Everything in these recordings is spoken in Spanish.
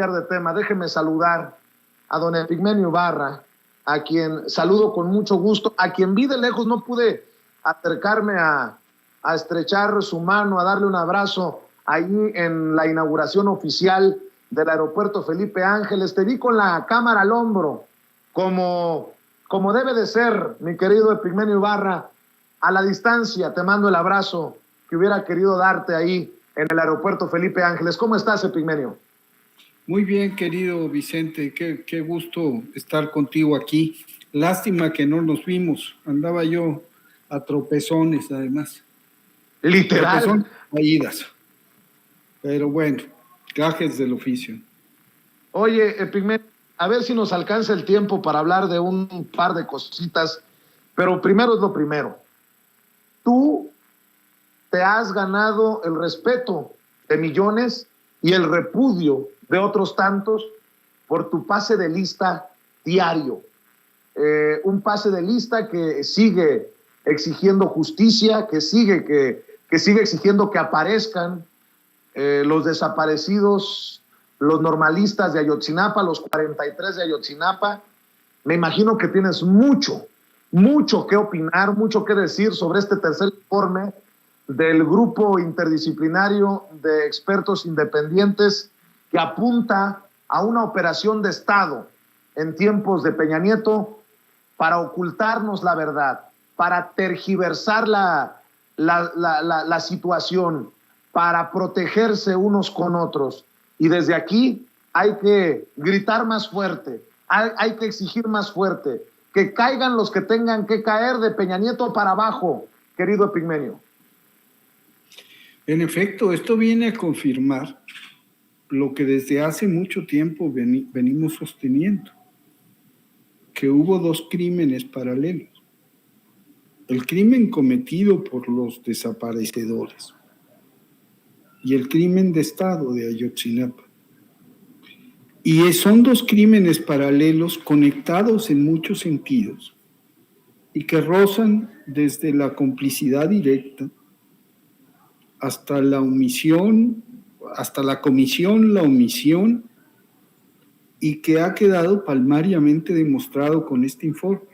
cambiar de tema, déjeme saludar a don Epigmenio Ibarra, a quien saludo con mucho gusto, a quien vi de lejos, no pude acercarme a estrechar su mano, a darle un abrazo allí en la inauguración oficial del aeropuerto Felipe Ángeles. Te vi con la cámara al hombro, como debe de ser, mi querido Epigmenio Ibarra. A la distancia te mando el abrazo que hubiera querido darte ahí en el aeropuerto Felipe Ángeles. ¿Cómo estás, Epigmenio? Muy bien, querido Vicente, qué gusto estar contigo aquí. Lástima que no nos vimos, andaba yo a tropezones además. Literal. Tropezones caídas. Pero bueno, gajes del oficio. Oye, Epigmenio, a ver si nos alcanza el tiempo para hablar de un par de cositas, pero primero es lo primero. Tú te has ganado el respeto de millones y el repudio de otros tantos por tu pase de lista diario. Un pase de lista que sigue exigiendo justicia, que sigue exigiendo que aparezcan los desaparecidos, los normalistas de Ayotzinapa, los 43 de Ayotzinapa. Me imagino que tienes mucho que opinar, mucho que decir sobre este tercer informe del grupo interdisciplinario de expertos independientes que apunta a una operación de Estado en tiempos de Peña Nieto para ocultarnos la verdad, para tergiversar la situación, para protegerse unos con otros. Y desde aquí hay que gritar más fuerte, hay que exigir más fuerte, que caigan los que tengan que caer de Peña Nieto para abajo, querido Epigmenio. En efecto, esto viene a confirmar lo que desde hace mucho tiempo venimos sosteniendo, que hubo dos crímenes paralelos. El crimen cometido por los desaparecedores y el crimen de Estado de Ayotzinapa. Y son dos crímenes paralelos conectados en muchos sentidos y que rozan desde la complicidad directa hasta la omisión, hasta la comisión, la omisión, y que ha quedado palmariamente demostrado con este informe.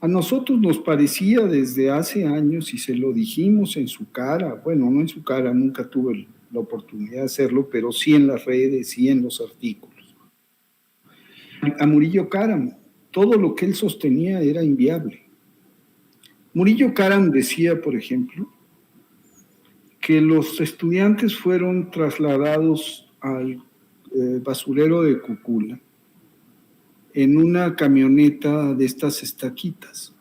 A nosotros nos parecía desde hace años, y se lo dijimos en su cara, bueno, no en su cara, nunca tuve la oportunidad de hacerlo, pero sí en las redes, sí en los artículos. A Murillo Karam, todo lo que él sostenía era inviable. Murillo Karam decía, por ejemplo, que los estudiantes fueron trasladados al basurero de Cucula en una camioneta de estas estaquitas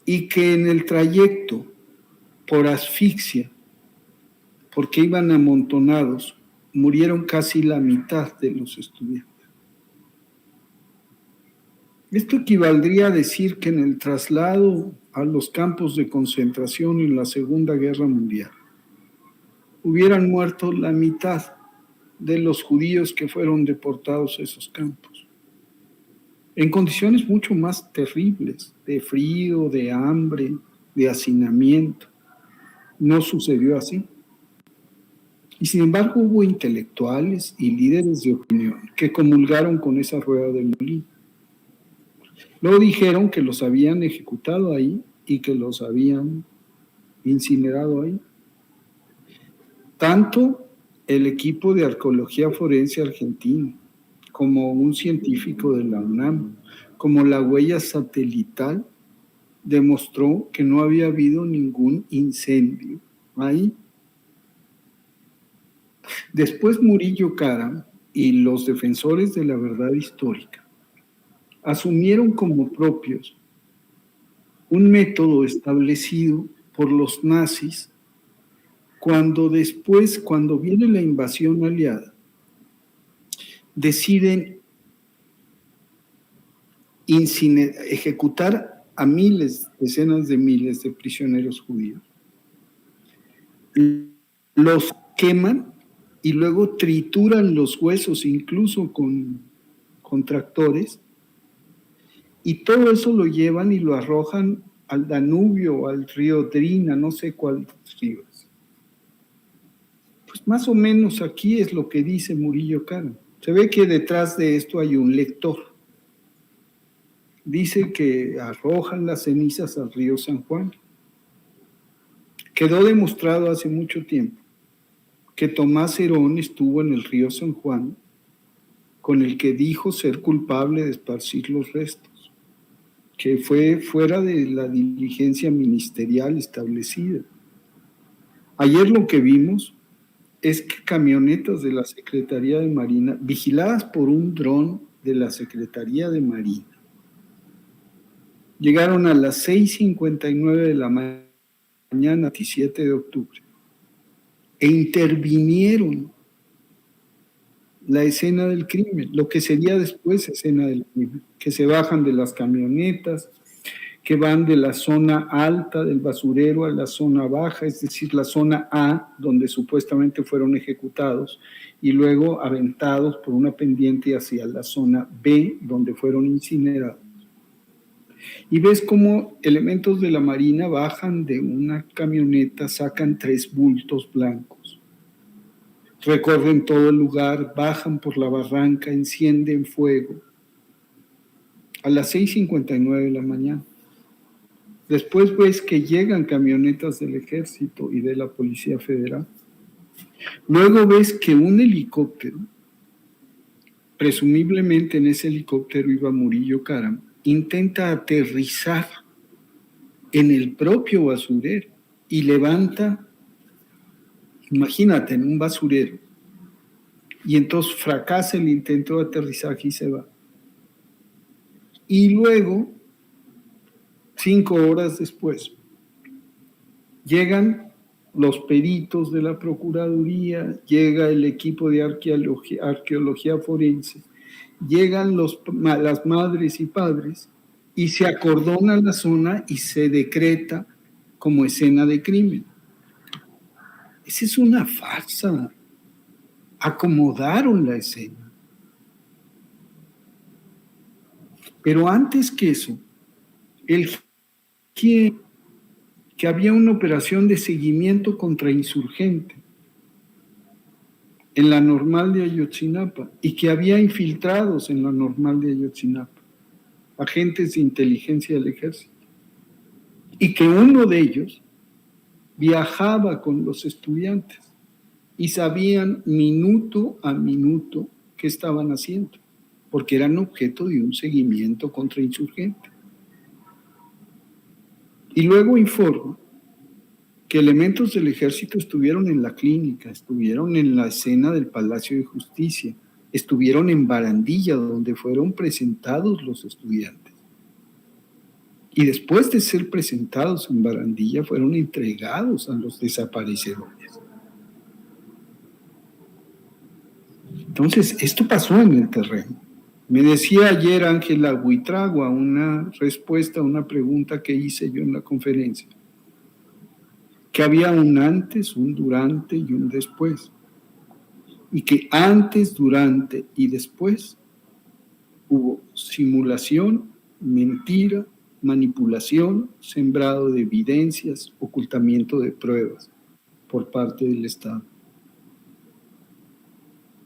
y que en el trayecto, por asfixia, porque iban amontonados, murieron casi la mitad de los estudiantes. Esto equivaldría a decir que en el traslado a los campos de concentración en la Segunda Guerra Mundial hubieran muerto la mitad de los judíos que fueron deportados a esos campos, en condiciones mucho más terribles, de frío, de hambre, de hacinamiento. No sucedió así. Y sin embargo hubo intelectuales y líderes de opinión que comulgaron con esa rueda de molino. Luego dijeron que los habían ejecutado ahí y que los habían incinerado ahí. Tanto el equipo de arqueología forense argentino, como un científico de la UNAM, como la huella satelital, demostró que no había habido ningún incendio ahí. Después Murillo Karam y los defensores de la verdad histórica asumieron como propios un método establecido por los nazis cuando viene la invasión aliada, deciden ejecutar a miles, decenas de miles de prisioneros judíos. Los queman y luego trituran los huesos, incluso con tractores, y todo eso lo llevan y lo arrojan al Danubio, al río Drina, no sé cuál río es. Pues más o menos aquí es lo que dice Murillo Karam. Se ve que detrás de esto hay un lector. Dice que arrojan las cenizas al río San Juan. Quedó demostrado hace mucho tiempo que Tomás Herón estuvo en el río San Juan con el que dijo ser culpable de esparcir los restos, que fue fuera de la diligencia ministerial establecida. Ayer lo que vimos es que camionetas de la Secretaría de Marina, vigiladas por un dron de la Secretaría de Marina, llegaron a las 6:59 de la mañana, 17 de octubre, e intervinieron la escena del crimen, lo que sería después escena del crimen, que se bajan de las camionetas, que van de la zona alta del basurero a la zona baja, es decir, la zona A, donde supuestamente fueron ejecutados, y luego aventados por una pendiente hacia la zona B, donde fueron incinerados. Y ves cómo elementos de la Marina bajan de una camioneta, sacan 3 bultos blancos, recorren todo el lugar, bajan por la barranca, encienden fuego. A las 6:59 de la mañana. Después ves que llegan camionetas del Ejército y de la Policía Federal. Luego ves que un helicóptero, presumiblemente en ese helicóptero iba Murillo Karam, intenta aterrizar en el propio basurero y levanta, imagínate, en un basurero, y entonces fracasa el intento de aterrizaje y se va. Y luego, 5 horas después, llegan los peritos de la Procuraduría, llega el equipo de arqueología forense, llegan las madres y padres y se acordona la zona y se decreta como escena de crimen. Esa es una farsa. Acomodaron la escena. Pero antes que eso, que había una operación de seguimiento contra insurgente en la Normal de Ayotzinapa y que había infiltrados en la Normal de Ayotzinapa, agentes de inteligencia del Ejército, y que uno de ellos viajaba con los estudiantes y sabían minuto a minuto qué estaban haciendo, porque eran objeto de un seguimiento contra insurgente. Y luego informa que elementos del Ejército estuvieron en la clínica, estuvieron en la escena del Palacio de Justicia, estuvieron en Barandilla, donde fueron presentados los estudiantes. Y después de ser presentados en Barandilla, fueron entregados a los desaparecedores. Entonces, esto pasó en el terreno. Me decía ayer Ángela Buitragua, una respuesta a una pregunta que hice yo en la conferencia, que había un antes, un durante y un después. Y que antes, durante y después hubo simulación, mentira, manipulación, sembrado de evidencias, ocultamiento de pruebas por parte del Estado.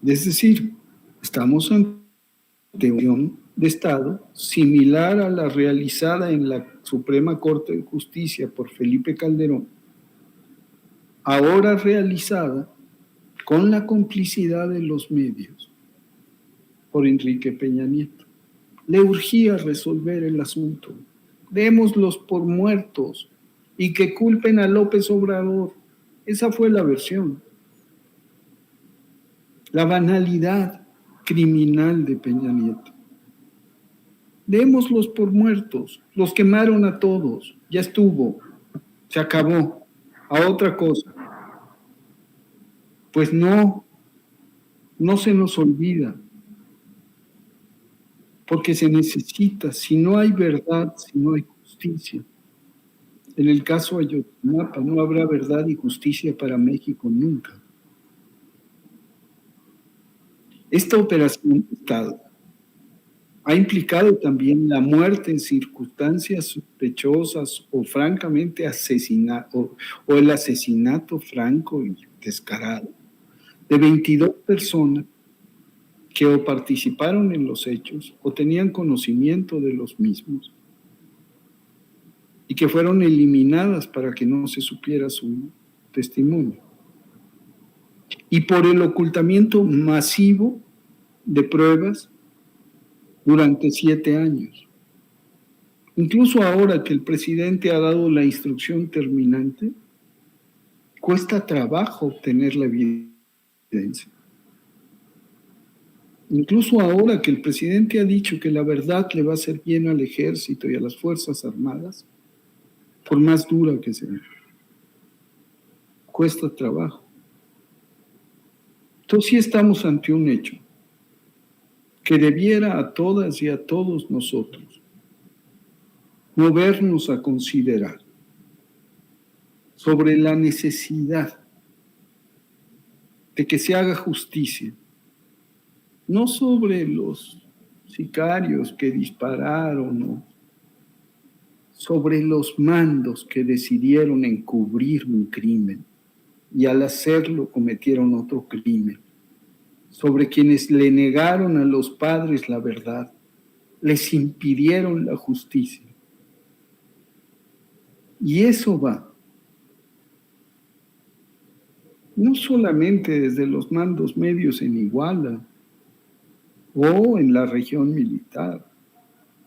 Es decir, estamos ante una unión de Estado similar a la realizada en la Suprema Corte de Justicia por Felipe Calderón, ahora realizada con la complicidad de los medios por Enrique Peña Nieto. Le urgía resolver el asunto. Démoslos por muertos y que culpen a López Obrador. Esa fue la versión. La banalidad criminal de Peña Nieto. Démoslos por muertos. Los quemaron a todos. Ya estuvo. Se acabó. A otra cosa. Pues no se nos olvida. Porque se necesita. Si no hay verdad, si no hay justicia. En el caso de Ayotzinapa no habrá verdad y justicia para México nunca. Esta operación de Estado ha implicado también la muerte en circunstancias sospechosas o francamente o el asesinato franco y descarado de 22 personas que o participaron en los hechos o tenían conocimiento de los mismos y que fueron eliminadas para que no se supiera su testimonio. Y por el ocultamiento masivo de pruebas durante 7 años. Incluso ahora que el presidente ha dado la instrucción terminante, cuesta trabajo obtener la evidencia. Incluso ahora que el presidente ha dicho que la verdad le va a hacer bien al ejército y a las Fuerzas Armadas, por más dura que sea, cuesta trabajo. Entonces sí estamos ante un hecho que debiera a todas y a todos nosotros movernos a considerar sobre la necesidad de que se haga justicia, no sobre los sicarios que dispararon, no, sobre los mandos que decidieron encubrir un crimen y al hacerlo cometieron otro crimen, sobre quienes le negaron a los padres la verdad, les impidieron la justicia. Y eso va no solamente desde los mandos medios en Iguala o en la región militar,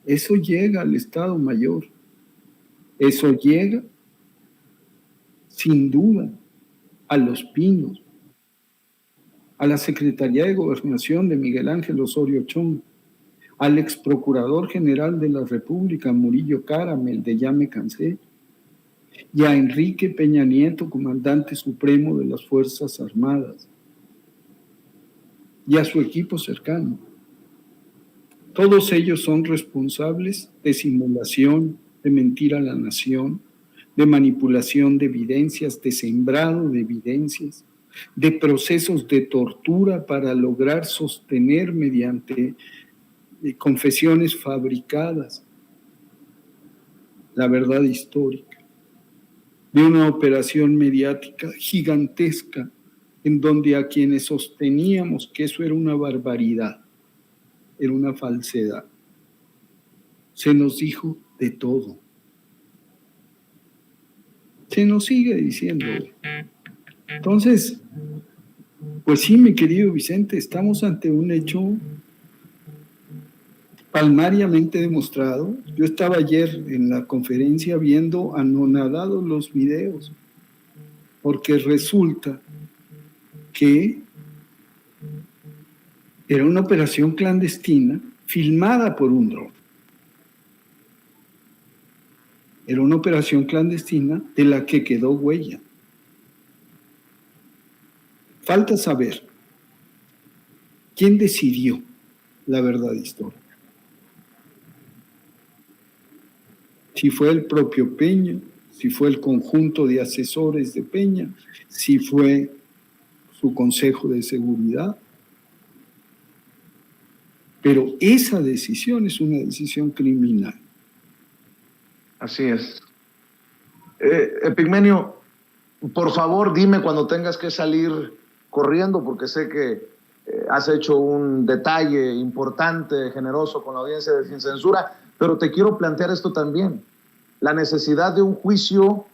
eso llega al Estado Mayor, eso llega sin duda a Los Pinos, a la Secretaría de Gobernación de Miguel Ángel Osorio Chong, al ex procurador general de la República, Murillo Karam, el de Ya me cansé, y a Enrique Peña Nieto, comandante supremo de las Fuerzas Armadas, y a su equipo cercano. Todos ellos son responsables de simulación, de mentir a la nación, de manipulación de evidencias, de sembrado de evidencias, de procesos de tortura para lograr sostener mediante confesiones fabricadas la verdad histórica, de una operación mediática gigantesca en donde a quienes sosteníamos que eso era una barbaridad, era una falsedad, se nos dijo de todo. Se nos sigue diciendo. Entonces, pues sí, mi querido Vicente, estamos ante un hecho palmariamente demostrado. Yo estaba ayer en la conferencia viendo anonadados los videos, porque resulta que era una operación clandestina filmada por un dron. Era una operación clandestina de la que quedó huella. Falta saber quién decidió la verdad histórica. Si fue el propio Peña, si fue el conjunto de asesores de Peña, si fue su Consejo de Seguridad. Pero esa decisión es una decisión criminal. Así es. Epigmenio, por favor, dime cuando tengas que salir corriendo, porque sé que has hecho un detalle importante, generoso con la audiencia de Sin Censura, pero te quiero plantear esto también. La necesidad de un juicio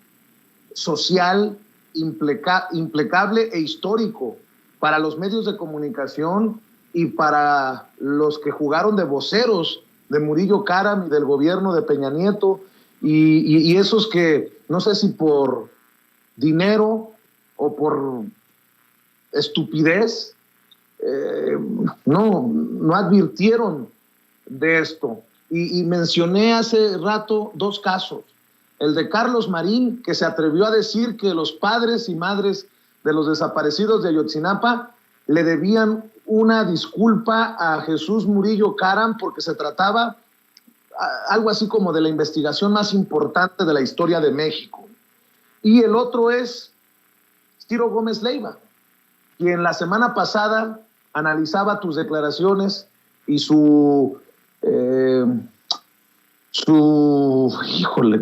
social impecable e histórico para los medios de comunicación y para los que jugaron de voceros de Murillo Karam y del gobierno de Peña Nieto, y esos que, no sé si por dinero o por estupidez, no advirtieron de esto. Y mencioné hace rato 2 casos. El de Carlos Marín, que se atrevió a decir que los padres y madres de los desaparecidos de Ayotzinapa le debían una disculpa a Jesús Murillo Karam porque se trataba algo así como de la investigación más importante de la historia de México. Y el otro es Ciro Gómez Leiva, quien la semana pasada analizaba tus declaraciones y su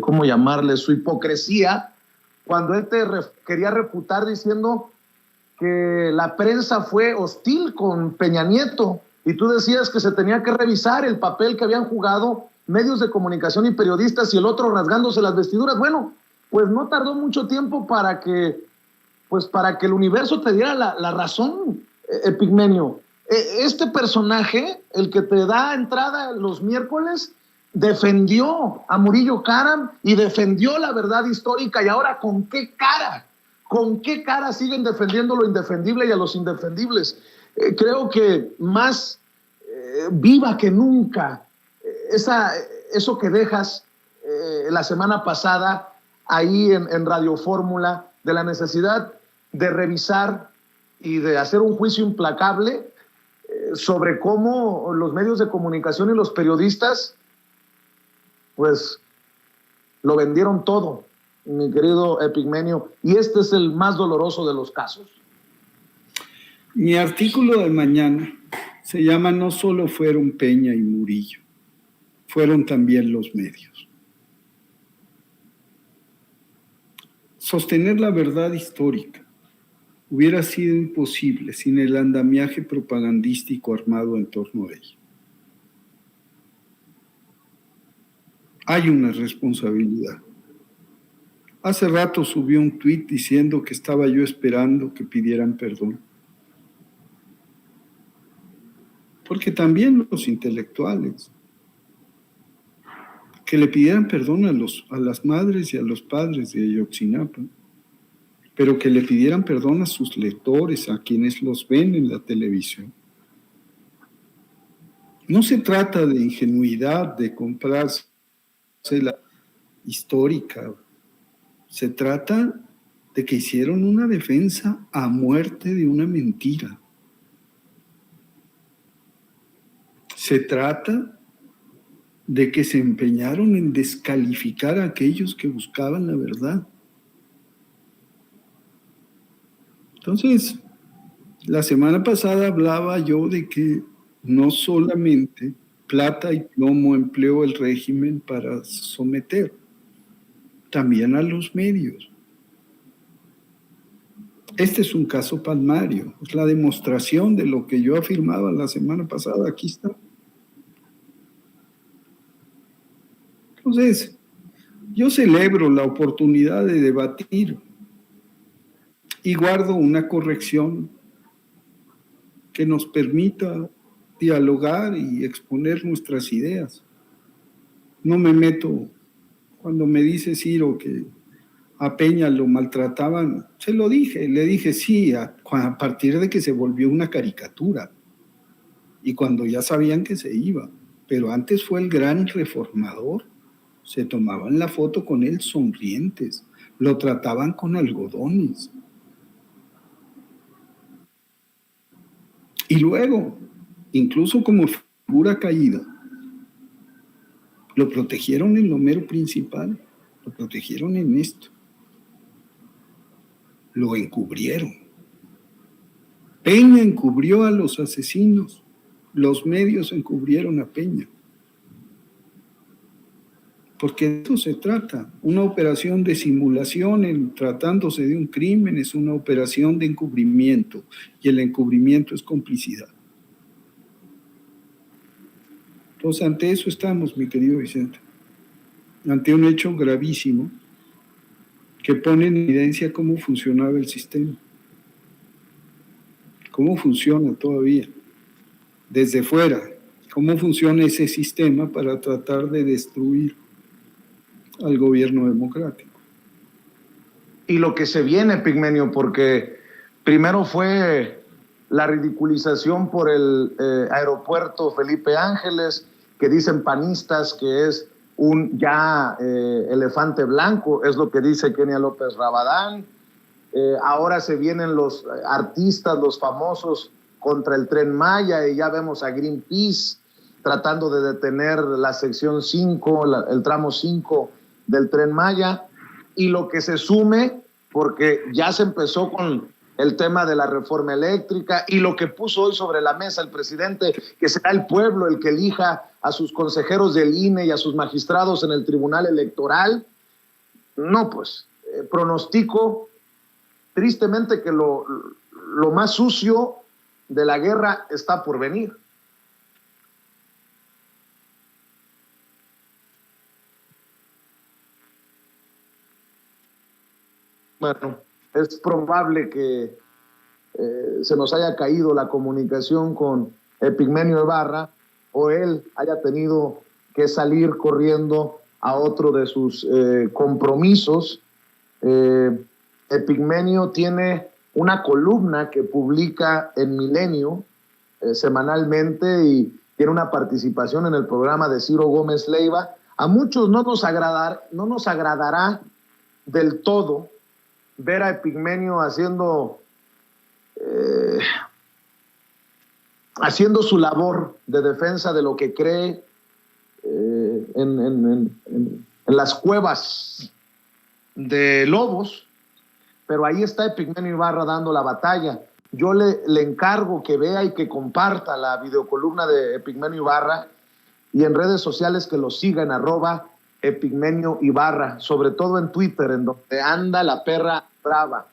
¿cómo llamarle? Su hipocresía, cuando él te quería refutar diciendo que la prensa fue hostil con Peña Nieto y tú decías que se tenía que revisar el papel que habían jugado medios de comunicación y periodistas y el otro rasgándose las vestiduras. Bueno, pues no tardó mucho tiempo para que el universo te diera la razón, Epigmenio. Este personaje, el que te da entrada los miércoles, defendió a Murillo Karam y defendió la verdad histórica. Y ahora, ¿con qué cara? ¿Con qué cara siguen defendiendo lo indefendible y a los indefendibles? Creo que más viva que nunca eso que dejas la semana pasada ahí en Radio Fórmula, de la necesidad de revisar y de hacer un juicio implacable sobre cómo los medios de comunicación y los periodistas pues lo vendieron todo, mi querido Epigmenio, y este es el más doloroso de los casos. Mi artículo de mañana se llama No solo fueron Peña y Murillo, fueron también los medios. Sostener la verdad histórica hubiera sido imposible sin el andamiaje propagandístico armado en torno a ella. Hay una responsabilidad. Hace rato subí un tuit diciendo que estaba yo esperando que pidieran perdón. Porque también los intelectuales, que le pidieran perdón a las madres y a los padres de Ayotzinapa, pero que le pidieran perdón a sus lectores, a quienes los ven en la televisión. No se trata de ingenuidad, de comprarse la histórica. Se trata de que hicieron una defensa a muerte de una mentira. Se trata de que se empeñaron en descalificar a aquellos que buscaban la verdad. Entonces, la semana pasada hablaba yo de que no solamente plata y plomo empleó el régimen para someter, también a los medios. Este es un caso palmario, es la demostración de lo que yo afirmaba la semana pasada, aquí está. Entonces, yo celebro la oportunidad de debatir y guardo una corrección que nos permita dialogar y exponer nuestras ideas. No me meto, cuando me dice Ciro que a Peña lo maltrataban, se lo dije, le dije sí, a partir de que se volvió una caricatura y cuando ya sabían que se iba, pero antes fue el gran reformador, se tomaban la foto con él sonrientes, lo trataban con algodones. Y luego, incluso como figura caída, lo protegieron en lo mero principal, lo protegieron en esto. Lo encubrieron. Peña encubrió a los asesinos, los medios encubrieron a Peña. Porque de eso se trata. Una operación de simulación tratándose de un crimen es una operación de encubrimiento y el encubrimiento es complicidad. Entonces, ante eso estamos, mi querido Vicente, ante un hecho gravísimo que pone en evidencia cómo funcionaba el sistema, cómo funciona todavía, desde fuera, cómo funciona ese sistema para tratar de destruir al gobierno democrático. Y lo que se viene, Pigmenio, porque primero fue la ridiculización por el aeropuerto Felipe Ángeles, que dicen panistas que es un elefante blanco, es lo que dice Kenia López Rabadán. Ahora se vienen los artistas, los famosos, contra el Tren Maya, y ya vemos a Greenpeace tratando de detener la sección 5, el tramo 5 del Tren Maya, y lo que se sume, porque ya se empezó con el tema de la reforma eléctrica, y lo que puso hoy sobre la mesa el presidente, que será el pueblo el que elija a sus consejeros del INE y a sus magistrados en el Tribunal Electoral. No, pues, pronostico tristemente que lo lo más sucio de la guerra está por venir. Bueno, es probable que se nos haya caído la comunicación con Epigmenio Ibarra o él haya tenido que salir corriendo a otro de sus compromisos. Epigmenio tiene una columna que publica en Milenio semanalmente y tiene una participación en el programa de Ciro Gómez Leiva. A muchos no nos agradará del todo ver a Epigmenio haciendo su labor de defensa de lo que cree en las cuevas de lobos, pero ahí está Epigmenio Ibarra dando la batalla. Yo le encargo que vea y que comparta la videocolumna de Epigmenio Ibarra y en redes sociales que lo sigan, @Epigmenio Ibarra, sobre todo en Twitter, en donde anda la perra brava.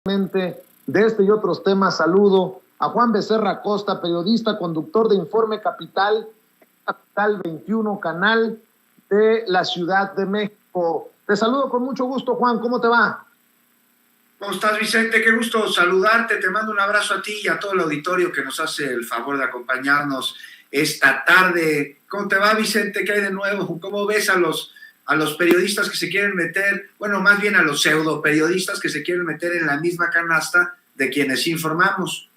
De este y otros temas, saludo a Juan Becerra Costa, periodista, conductor de Informe Capital, Capital 21, canal de la Ciudad de México. Te saludo con mucho gusto, Juan, ¿cómo te va? ¿Cómo estás, Vicente? Qué gusto saludarte, te mando un abrazo a ti y a todo el auditorio que nos hace el favor de acompañarnos esta tarde. ¿Cómo te va, Vicente? ¿Qué hay de nuevo? ¿Cómo ves a los periodistas que se quieren meter, bueno, más bien a los pseudo periodistas que se quieren meter en la misma canasta de quienes informamos?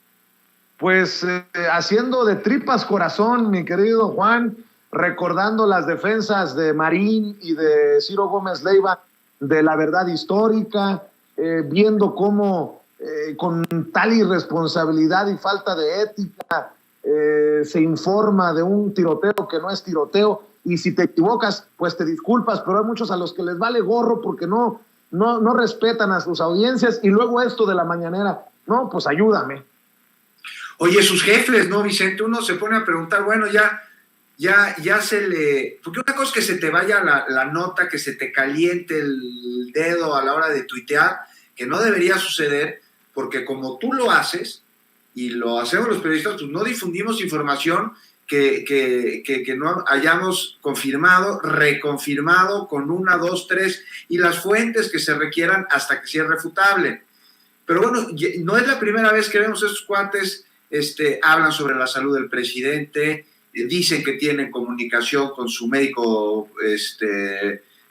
Pues haciendo de tripas corazón, mi querido Juan, recordando las defensas de Marín y de Ciro Gómez Leiva de la verdad histórica, viendo cómo con tal irresponsabilidad y falta de ética se informa de un tiroteo que no es tiroteo. Y si te equivocas, pues te disculpas, pero hay muchos a los que les vale gorro porque no respetan a sus audiencias. Y luego esto de la mañanera, no, pues ayúdame. Oye, sus jefes, ¿no, Vicente? Uno se pone a preguntar, bueno, ya se le... Porque una cosa es que se te vaya la nota, que se te caliente el dedo a la hora de tuitear, que no debería suceder, porque como tú lo haces, y lo hacemos los periodistas, pues no difundimos información que no hayamos confirmado, reconfirmado con 1, 2, 3 y las fuentes que se requieran hasta que sea refutable. Pero bueno, no es la primera vez que vemos estos cuates, hablan sobre la salud del presidente, dicen que tienen comunicación con su médico,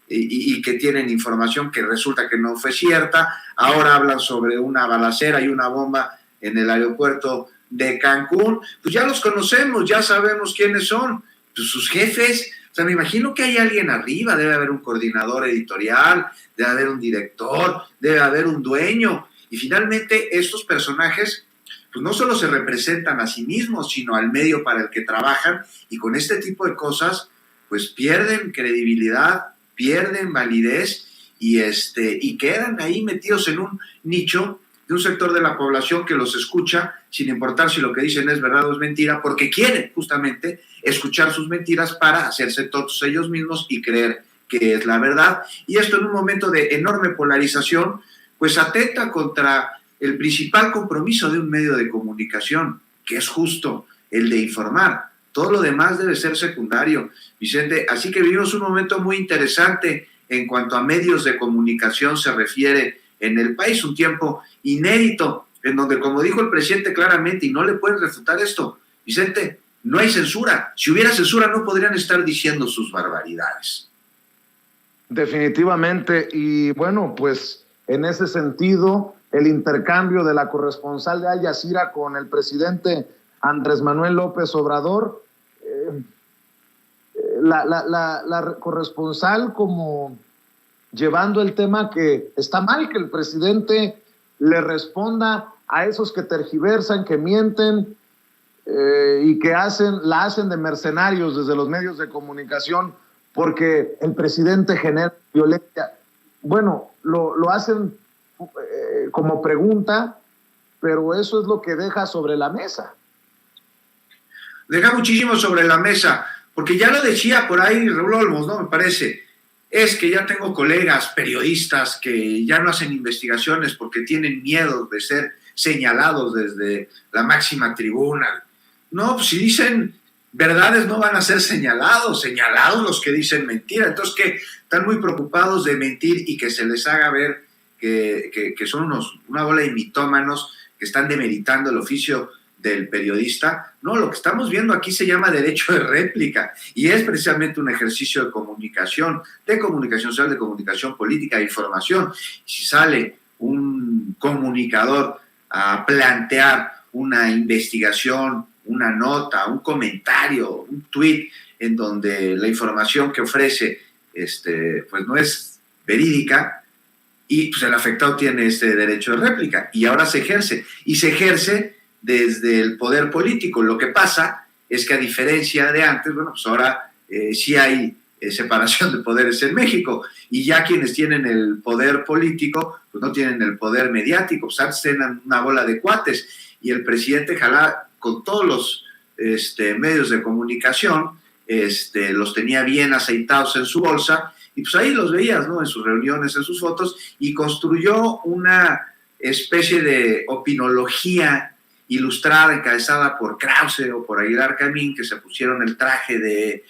y que tienen información que resulta que no fue cierta. Ahora hablan sobre una balacera y una bomba en el aeropuerto de Cancún. Pues ya los conocemos, ya sabemos quiénes son, pues sus jefes. O sea, me imagino que hay alguien arriba, debe haber un coordinador editorial, debe haber un director, debe haber un dueño. Y finalmente estos personajes pues no solo se representan a sí mismos, sino al medio para el que trabajan, y con este tipo de cosas pues pierden credibilidad, pierden validez y quedan ahí metidos en un nicho de un sector de la población que los escucha sin importar si lo que dicen es verdad o es mentira, porque quieren justamente escuchar sus mentiras para hacerse tontos ellos mismos y creer que es la verdad. Y esto en un momento de enorme polarización, pues atenta contra el principal compromiso de un medio de comunicación, que es justo el de informar. Todo lo demás debe ser secundario, Vicente. Así que vivimos un momento muy interesante en cuanto a medios de comunicación se refiere en el país, un tiempo inédito, en donde, como dijo el presidente claramente, y no le pueden refutar esto, Vicente, no hay censura. Si hubiera censura no podrían estar diciendo sus barbaridades. Definitivamente, y bueno, pues en ese sentido, el intercambio de la corresponsal de Al Jazeera con el presidente Andrés Manuel López Obrador, la corresponsal como llevando el tema que está mal que el presidente le responda a esos que tergiversan, que mienten y que la hacen de mercenarios desde los medios de comunicación porque el presidente genera violencia. Bueno, lo hacen como pregunta pero eso es lo que deja sobre la mesa. Deja muchísimo sobre la mesa, porque ya lo decía por ahí Raúl Olmos, ¿no? Me parece, es que ya tengo colegas periodistas que ya no hacen investigaciones porque tienen miedo de ser señalados desde la máxima tribuna. No, pues si dicen verdades no van a ser señalados los que dicen mentira. Entonces, ¿qué? Están muy preocupados de mentir y que se les haga ver que son una bola de mitómanos que están demeritando el oficio del periodista. No, lo que estamos viendo aquí se llama derecho de réplica y es precisamente un ejercicio de comunicación social, de comunicación política, de información. Si sale un comunicador a plantear una investigación, una nota, un comentario, un tuit en donde la información que ofrece pues no es verídica, y pues el afectado tiene este derecho de réplica y ahora se ejerce desde el poder político. Lo que pasa es que a diferencia de antes, bueno, pues ahora sí hay separación de poderes en México y ya quienes tienen el poder político pues no tienen el poder mediático. Pues antes tenían una bola de cuates y el presidente jalá con todos los medios de comunicación, los tenía bien aceitados en su bolsa y pues ahí los veías, ¿no? En sus reuniones, en sus fotos, y construyó una especie de opinología ilustrada, encabezada por Krause o por Aguilar Camín, que se pusieron el traje de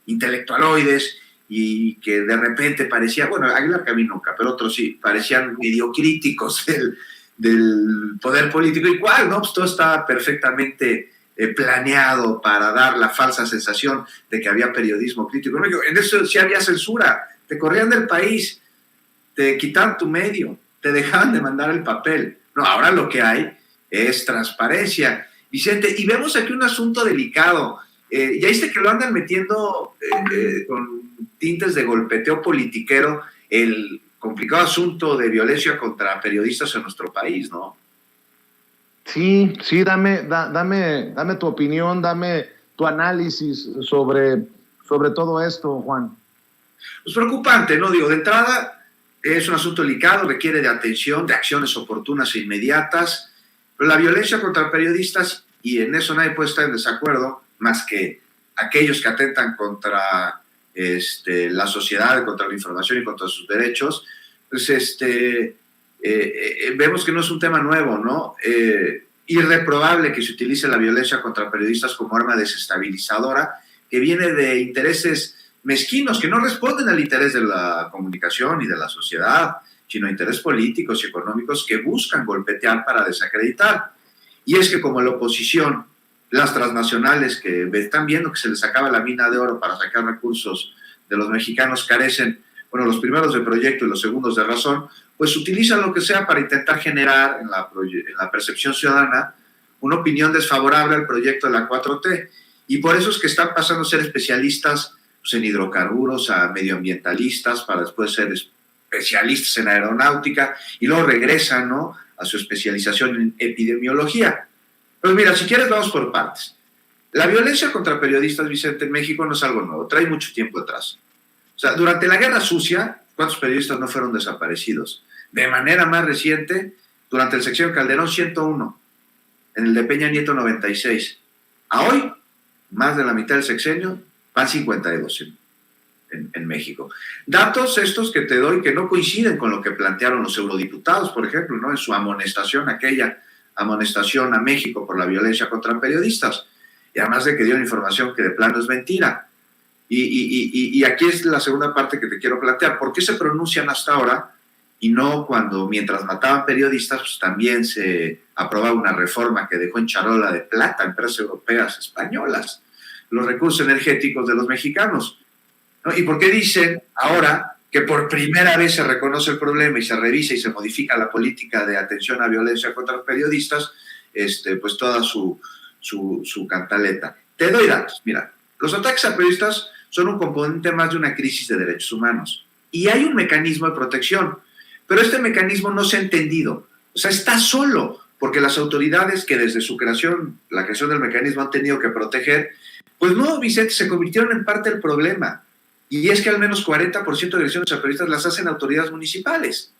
intelectualoides y que de repente parecía, bueno, Aguilar Camín nunca, pero otros sí, parecían medio críticos del poder político. ¿Y cuál? No, pues todo estaba perfectamente planeado para dar la falsa sensación de que había periodismo crítico. No, en eso sí había censura, te corrían del país, te quitaban tu medio, te dejaban de mandar el papel. No, ahora lo que hay es transparencia. Vicente, y vemos aquí un asunto delicado. Ya viste que lo andan metiendo con tintes de golpeteo politiquero, el complicado asunto de violencia contra periodistas en nuestro país, ¿no? Sí, dame tu opinión, dame tu análisis sobre todo esto, Juan. Pues preocupante, ¿no? Digo, de entrada es un asunto delicado, requiere de atención, de acciones oportunas e inmediatas, pero la violencia contra periodistas, y en eso nadie puede estar en desacuerdo, más que aquellos que atentan contra la sociedad, contra la información y contra sus derechos, pues vemos que no es un tema nuevo, ¿no? Irreprobable que se utilice la violencia contra periodistas como arma desestabilizadora, que viene de intereses mezquinos que no responden al interés de la comunicación y de la sociedad, sino a intereses políticos y económicos que buscan golpetear para desacreditar. Y es que como la oposición, las transnacionales que están viendo que se les acaba la mina de oro para sacar recursos de los mexicanos, carecen, bueno, los primeros de proyecto y los segundos de razón, pues utilizan lo que sea para intentar generar en la percepción ciudadana una opinión desfavorable al proyecto de la 4T. Y por eso es que están pasando a ser especialistas pues, en hidrocarburos, a medioambientalistas, para después ser especialistas en aeronáutica, y luego regresan, ¿no?, a su especialización en epidemiología. Pues mira, si quieres vamos por partes. La violencia contra periodistas, Vicente, en México no es algo nuevo, trae mucho tiempo atrás. O sea, durante la Guerra Sucia, ¿cuántos periodistas no fueron desaparecidos? De manera más reciente, durante el sexenio Calderón, 101. En el de Peña Nieto, 96. A hoy, más de la mitad del sexenio, van 52 en México. Datos estos que te doy que no coinciden con lo que plantearon los eurodiputados, por ejemplo, ¿no?, en su amonestación, aquella amonestación a México por la violencia contra periodistas. Y además de que dieron información que de plano es mentira. Y aquí es la segunda parte que te quiero plantear. ¿Por qué se pronuncian hasta ahora y no cuando, mientras mataban periodistas, pues también se aprobaba una reforma que dejó en charola de plata a empresas europeas, españolas, los recursos energéticos de los mexicanos, ¿no? ¿Y por qué dicen ahora que por primera vez se reconoce el problema y se revisa y se modifica la política de atención a violencia contra los periodistas, pues toda su cantaleta? Te doy datos. Mira, los ataques a periodistas son un componente más de una crisis de derechos humanos. Y hay un mecanismo de protección, pero este mecanismo no se ha entendido. O sea, está solo, porque las autoridades que desde su creación, la creación del mecanismo, han tenido que proteger, pues no, Vicente, se convirtieron en parte del problema. Y es que al menos 40% de agresiones a periodistas las hacen autoridades municipales.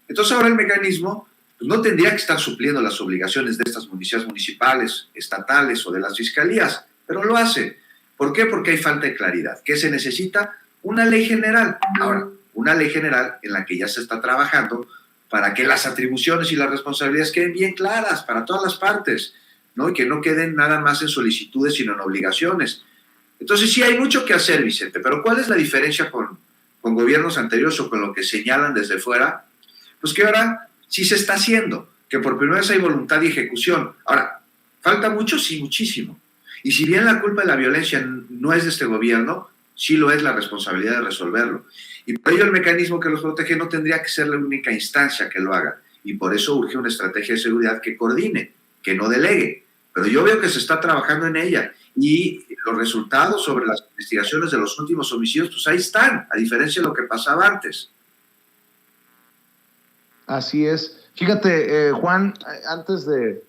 Entonces ahora el mecanismo pues no tendría que estar supliendo las obligaciones de estas policías municipales, estatales o de las fiscalías, pero lo hace. ¿Por qué? Porque hay falta de claridad. ¿Qué se necesita? Una ley general. Ahora, una ley general en la que ya se está trabajando para que las atribuciones y las responsabilidades queden bien claras para todas las partes, ¿no? Y que no queden nada más en solicitudes, sino en obligaciones. Entonces sí hay mucho que hacer, Vicente, pero ¿cuál es la diferencia con gobiernos anteriores o con lo que señalan desde fuera? Pues que ahora sí se está haciendo, que por primera vez hay voluntad y ejecución. Ahora, ¿falta mucho? Sí, muchísimo. Y si bien la culpa de la violencia no es de este gobierno, sí lo es la responsabilidad de resolverlo. Y por ello el mecanismo que los protege no tendría que ser la única instancia que lo haga. Y por eso urge una estrategia de seguridad que coordine, que no delegue. Pero yo veo que se está trabajando en ella. Y los resultados sobre las investigaciones de los últimos homicidios, pues ahí están, a diferencia de lo que pasaba antes. Así es. Fíjate, Juan, antes de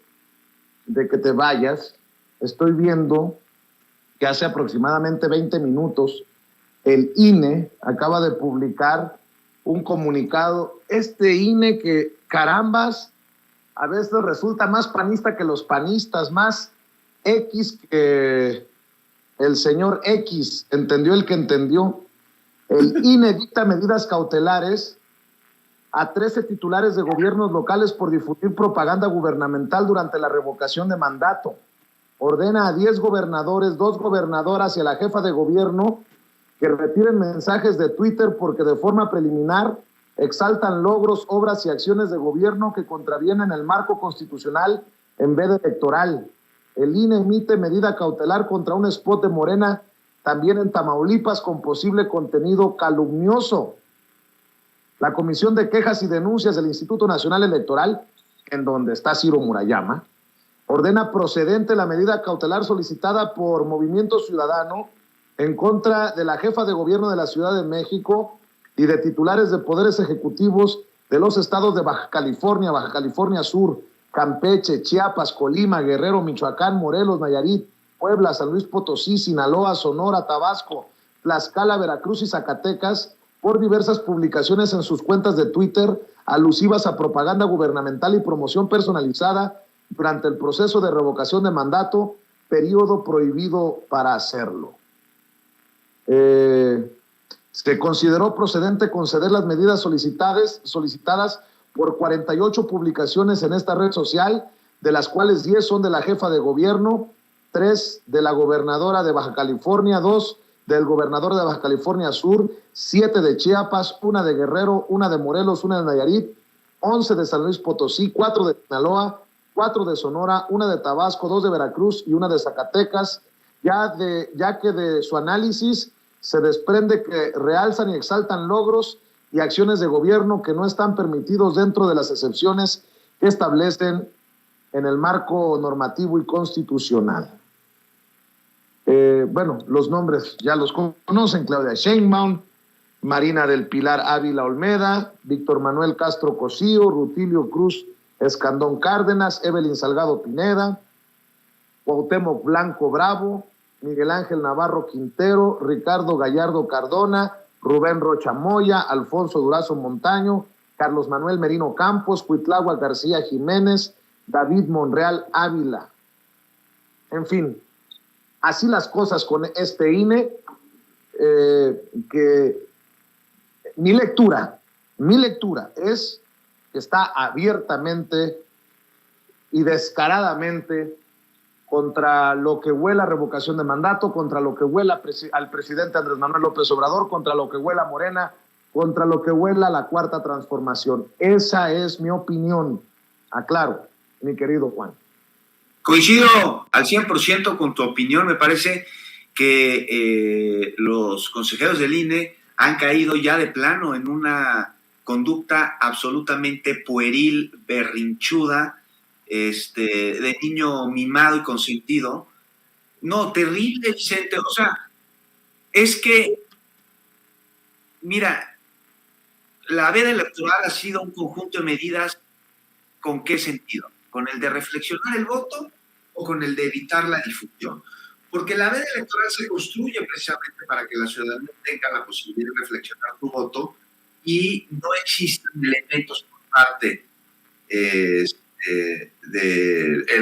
que te vayas, estoy viendo que hace aproximadamente 20 minutos el INE acaba de publicar un comunicado. Este INE que, carambas, a veces resulta más panista que los panistas, más X que el señor X, entendió el que entendió. El INE dicta medidas cautelares a 13 titulares de gobiernos locales por difundir propaganda gubernamental durante la revocación de mandato. Ordena a 10 gobernadores, 2 gobernadoras y a la jefa de gobierno que retiren mensajes de Twitter porque de forma preliminar exaltan logros, obras y acciones de gobierno que contravienen el marco constitucional en vez de electoral. El INE emite medida cautelar contra un spot de Morena, también en Tamaulipas, con posible contenido calumnioso. La Comisión de Quejas y Denuncias del Instituto Nacional Electoral, en donde está Ciro Murayama, ordena procedente la medida cautelar solicitada por Movimiento Ciudadano en contra de la jefa de gobierno de la Ciudad de México y de titulares de poderes ejecutivos de los estados de Baja California Sur, Campeche, Chiapas, Colima, Guerrero, Michoacán, Morelos, Nayarit, Puebla, San Luis Potosí, Sinaloa, Sonora, Tabasco, Tlaxcala, Veracruz y Zacatecas, por diversas publicaciones en sus cuentas de Twitter alusivas a propaganda gubernamental y promoción personalizada durante el proceso de revocación de mandato, periodo prohibido para hacerlo. Se consideró procedente conceder las medidas solicitadas por 48 publicaciones en esta red social, de las cuales 10 son de la jefa de gobierno, 3 de la gobernadora de Baja California, 2 del gobernador de Baja California Sur, 7 de Chiapas, 1 de Guerrero, 1 de Morelos, 1 de Nayarit, 11 de San Luis Potosí, 4 de Sinaloa, 4 de Sonora, 1 de Tabasco, 2 de Veracruz y 1 de Zacatecas, ya que de su análisis se desprende que realzan y exaltan logros y acciones de gobierno que no están permitidos dentro de las excepciones que establecen en el marco normativo y constitucional. Bueno, los nombres ya los conocen: Claudia Sheinbaum, Marina del Pilar Ávila Olmeda, Víctor Manuel Castro Cosío, Rutilio Cruz Escandón Cárdenas, Evelyn Salgado Pineda, Cuauhtémoc Blanco Bravo, Miguel Ángel Navarro Quintero, Ricardo Gallardo Cardona, Rubén Rocha Moya, Alfonso Durazo Montaño, Carlos Manuel Merino Campos, Cuitláhuac García Jiménez, David Monreal Ávila. En fin, así las cosas con este INE, que mi lectura es que está abiertamente y descaradamente contra lo que huela a revocación de mandato, contra lo que huela al presidente Andrés Manuel López Obrador, contra lo que huela a Morena, contra lo que huela a la Cuarta Transformación. Esa es mi opinión. Aclaro, mi querido Juan. Coincido al 100% con tu opinión. Me parece que los consejeros del INE han caído ya de plano en una conducta absolutamente pueril, berrinchuda, de niño mimado y consentido. No, terrible, Vicente. O sea, es que, mira, la veda electoral ha sido un conjunto de medidas. ¿Con qué sentido? ¿Con el de reflexionar el voto o con el de evitar la difusión? Porque la veda electoral se construye precisamente para que la ciudadanía tenga la posibilidad de reflexionar su voto y no existen elementos por parte del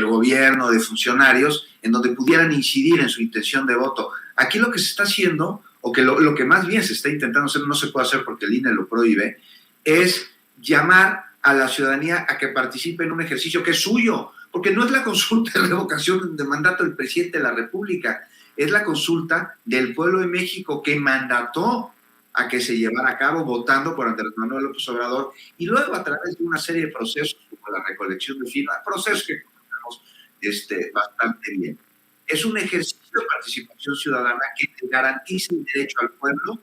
gobierno, de funcionarios, en donde pudieran incidir en su intención de voto. Aquí lo que se está haciendo, o que lo que más bien se está intentando hacer, no se puede hacer porque el INE lo prohíbe, es llamar a la ciudadanía a que participe en un ejercicio que es suyo, porque no es la consulta de revocación de mandato del presidente de la República, es la consulta del pueblo de México que mandató a que se llevara a cabo votando por Andrés Manuel López Obrador, y luego a través de una serie de procesos como la recolección de firmas, procesos que conocemos bastante bien. Es un ejercicio de participación ciudadana que te garantiza el derecho al pueblo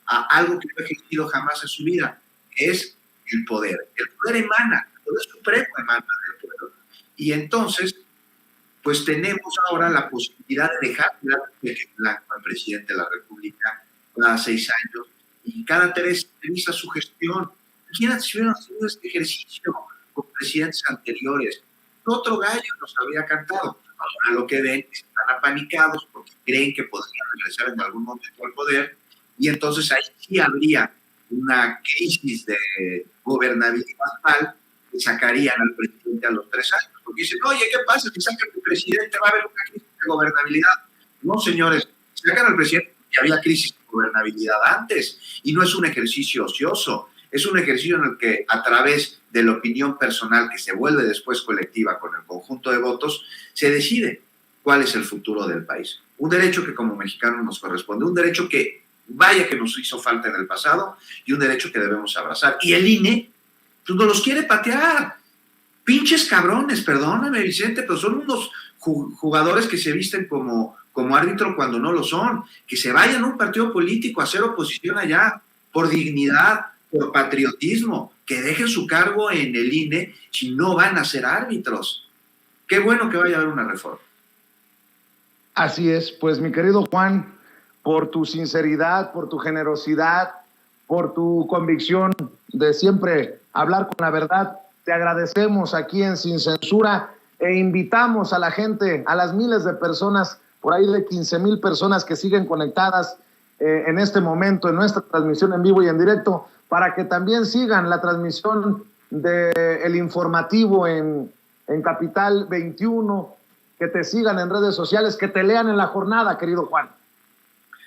a algo que no ha ejercido jamás en su vida, que es el poder. El poder emana, el poder supremo emana del pueblo. Y entonces, pues tenemos ahora la posibilidad de dejar al presidente de la República cada 6 años, y cada 3 revisa su gestión. Imagínate si hubieran tenido este ejercicio con presidentes anteriores, otro gallo nos habría cantado. Ahora lo que ven es que están apanicados porque creen que podrían regresar en algún momento al poder, y entonces ahí sí habría una crisis de gobernabilidad tal que sacarían al presidente a los 3 años, porque dicen, oye, ¿qué pasa si sacan al presidente? Va a haber una crisis de gobernabilidad. No, señores, sacan al presidente porque había crisis de gobernabilidad antes, y no es un ejercicio ocioso, es un ejercicio en el que a través de la opinión personal que se vuelve después colectiva con el conjunto de votos, se decide cuál es el futuro del país. Un derecho que como mexicanos nos corresponde, un derecho que vaya que nos hizo falta en el pasado, y un derecho que debemos abrazar. Y el INE, pues nos los quiere patear. Pinches cabrones, perdóname, Vicente, pero son unos jugadores que se visten como árbitro cuando no lo son. Que se vayan a un partido político a hacer oposición allá, por dignidad, por patriotismo, que dejen su cargo en el INE si no van a ser árbitros. Qué bueno que vaya a haber una reforma. Así es, pues mi querido Juan, por tu sinceridad, por tu generosidad, por tu convicción de siempre hablar con la verdad, te agradecemos aquí en Sin Censura, e invitamos a la gente, a las miles de personas, por ahí de 15,000 personas que siguen conectadas en este momento en nuestra transmisión en vivo y en directo, para que también sigan la transmisión del informativo en Capital 21, que te sigan en redes sociales, que te lean en la jornada, querido Juan.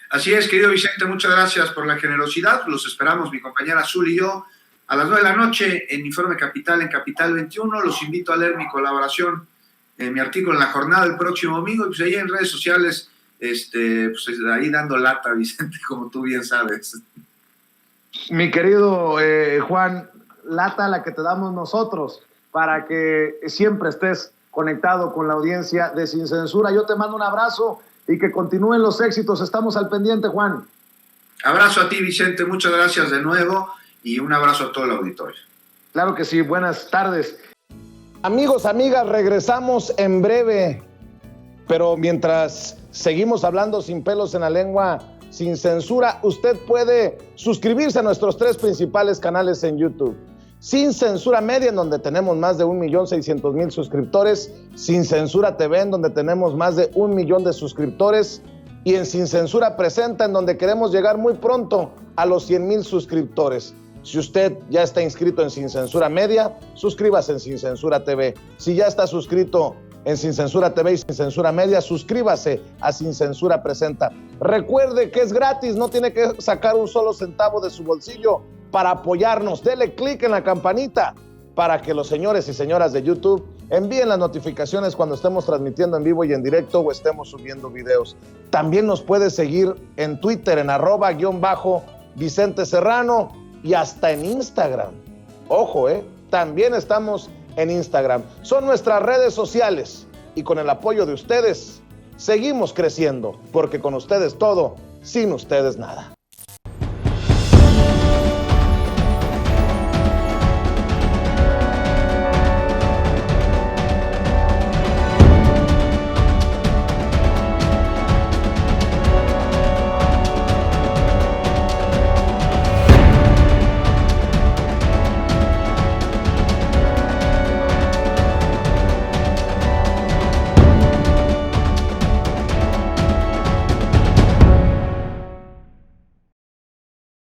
Así es, querido Vicente, muchas gracias por la generosidad. Los esperamos, mi compañera Azul y yo, a las 9 de la noche en Informe Capital, en Capital 21. Los invito a leer mi colaboración, mi artículo en la jornada el próximo domingo, y pues ahí en redes sociales, pues ahí dando lata, Vicente, como tú bien sabes. Mi querido Juan, lata la que te damos nosotros, para que siempre estés conectado con la audiencia de Sin Censura. Yo te mando un abrazo y que continúen los éxitos. Estamos al pendiente, Juan. Abrazo a ti, Vicente. Muchas gracias de nuevo, y un abrazo a todo el auditorio. Claro que sí. Buenas tardes. Amigos, amigas, regresamos en breve, pero mientras seguimos hablando sin pelos en la lengua, Sin Censura, usted puede suscribirse a nuestros 3 principales canales en YouTube. Sin Censura Media, en donde tenemos más de 1,600,000 suscriptores, Sin Censura TV, en donde tenemos más de 1 millón de suscriptores, y en Sin Censura Presenta, en donde queremos llegar muy pronto a los 100,000 suscriptores. Si usted ya está inscrito en Sin Censura Media, suscríbase en Sin Censura TV. Si ya está suscrito en Sin Censura TV y Sin Censura Media, suscríbase a Sin Censura Presenta. Recuerde que es gratis, no tiene que sacar un solo centavo de su bolsillo para apoyarnos. Dele clic en la campanita para que los señores y señoras de YouTube envíen las notificaciones cuando estemos transmitiendo en vivo y en directo o estemos subiendo videos. También nos puede seguir en Twitter en @Vicente Serrano, y hasta en Instagram. Ojo, también estamos en Instagram. Son nuestras redes sociales, y con el apoyo de ustedes seguimos creciendo, porque con ustedes todo, sin ustedes nada.